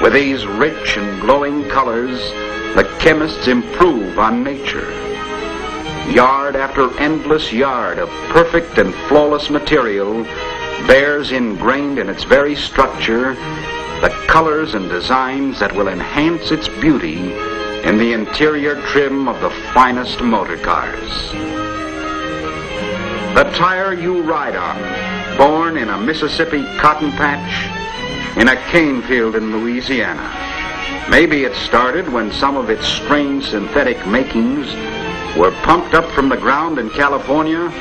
With these rich and glowing colors, the chemists improve on nature. Yard after endless yard of perfect and flawless material bears ingrained in its very structure the colors and designs that will enhance its beauty in the interior trim of the finest motor cars. The tire you ride on, born in a Mississippi cotton patch, in a cane field in Louisiana. Maybe it started when some of its strange synthetic makings were pumped up from the ground in California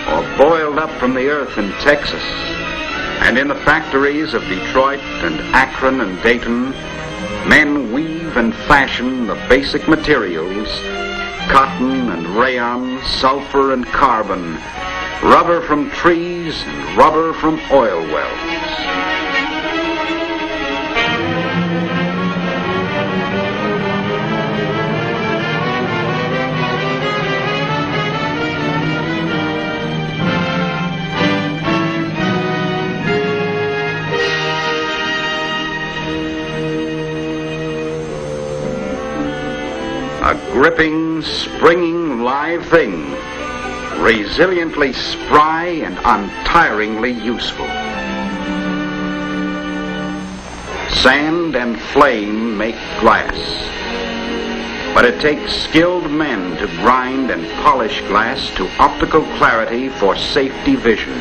or boiled up from the earth in Texas. And in the factories of Detroit and Akron and Dayton, men weave and fashion the basic materials, cotton and rayon, sulfur and carbon, rubber from trees and rubber from oil wells. A gripping, springing, live thing, resiliently spry and untiringly useful. Sand and flame make glass, but it takes skilled men to grind and polish glass to optical clarity for safety vision.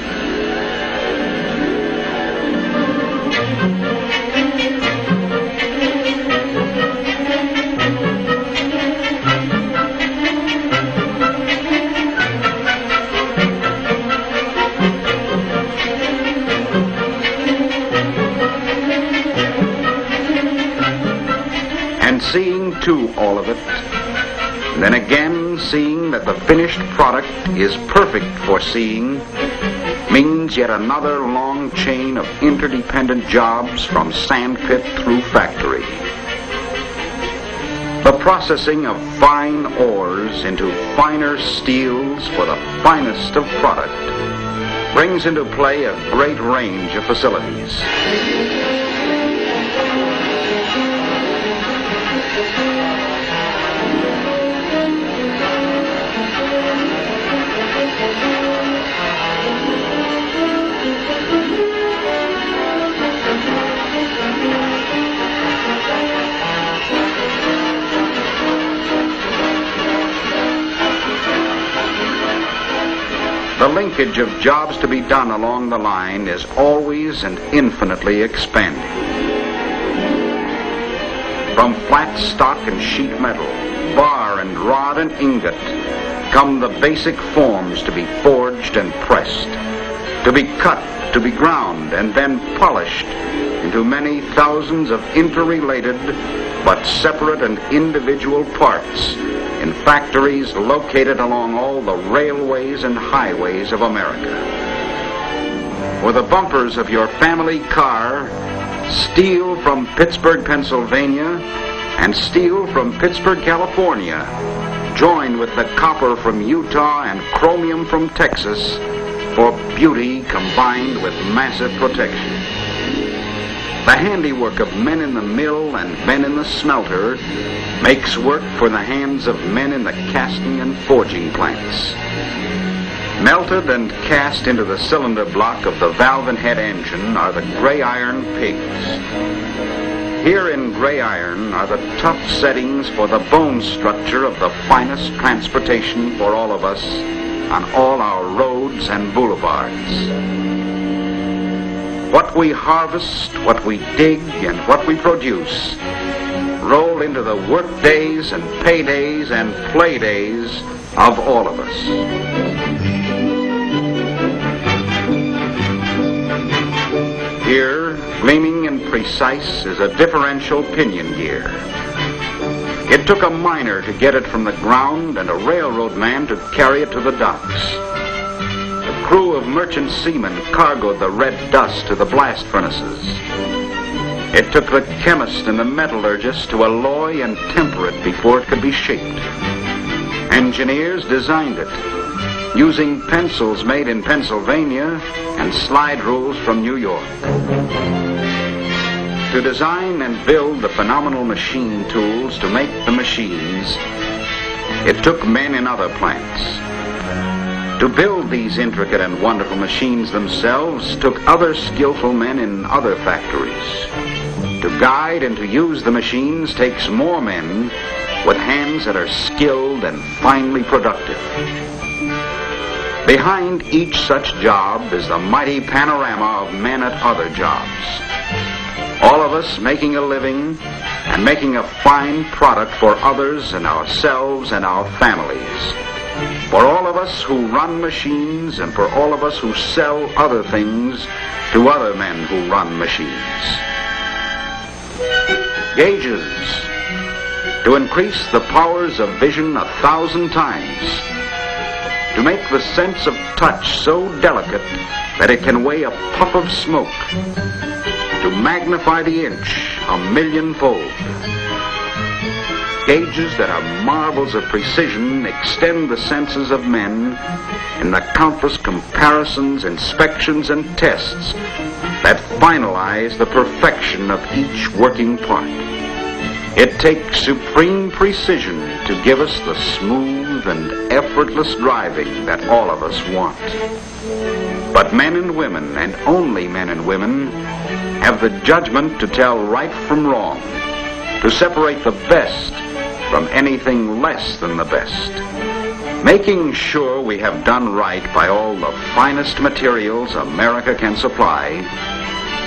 Seeing to all of it, then again seeing that the finished product is perfect for seeing, means yet another long chain of interdependent jobs from sandpit through factory. The processing of fine ores into finer steels for the finest of product brings into play a great range of facilities. The linkage of jobs to be done along the line is always and infinitely expanding. From flat stock and sheet metal, bar and rod and ingot, come the basic forms to be forged and pressed, to be cut, to be ground, and then polished into many thousands of interrelated but separate and individual parts in factories located along all the railways and highways of America. For the bumpers of your family car, steel from Pittsburgh, Pennsylvania, and steel from Pittsburgh, California, join with the copper from Utah and chromium from Texas for beauty combined with massive protection. The handiwork of men in the mill and men in the smelter makes work for the hands of men in the casting and forging plants. Melted and cast into the cylinder block of the valve and head engine are the gray iron pigs. Here in gray iron are the tough settings for the bone structure of the finest transportation for all of us on all our roads and boulevards. What we harvest, what we dig, and what we produce roll into the work days and paydays and play days of all of us. Here, gleaming and precise, is a differential pinion gear. It took a miner to get it from the ground and a railroad man to carry it to the docks. A crew of merchant seamen cargoed the red dust to the blast furnaces. It took the chemist and the metallurgist to alloy and temper it before it could be shaped. Engineers designed it, using pencils made in Pennsylvania and slide rules from New York. to design and build the phenomenal machine tools to make the machines, it took men in other plants. To build these intricate and wonderful machines themselves took other skillful men in other factories. To guide and to use the machines takes more men with hands that are skilled and finely productive. Behind each such job is the mighty panorama of men at other jobs. All of us making a living and making a fine product for others and ourselves and our families. For all of us who run machines and for all of us who sell other things to other men who run machines. Gauges, to increase the powers of vision 1,000 times. To make the sense of touch so delicate that it can weigh a puff of smoke. To magnify the inch 1,000,000-fold. Gauges that are marvels of precision extend the senses of men in the countless comparisons, inspections, and tests that finalize the perfection of each working part. It takes supreme precision to give us the smooth and effortless driving that all of us want. But men and women, and only men and women, have the judgment to tell right from wrong, to separate the best from anything less than the best. Making sure we have done right by all the finest materials America can supply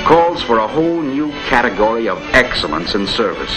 calls for a whole new category of excellence in service.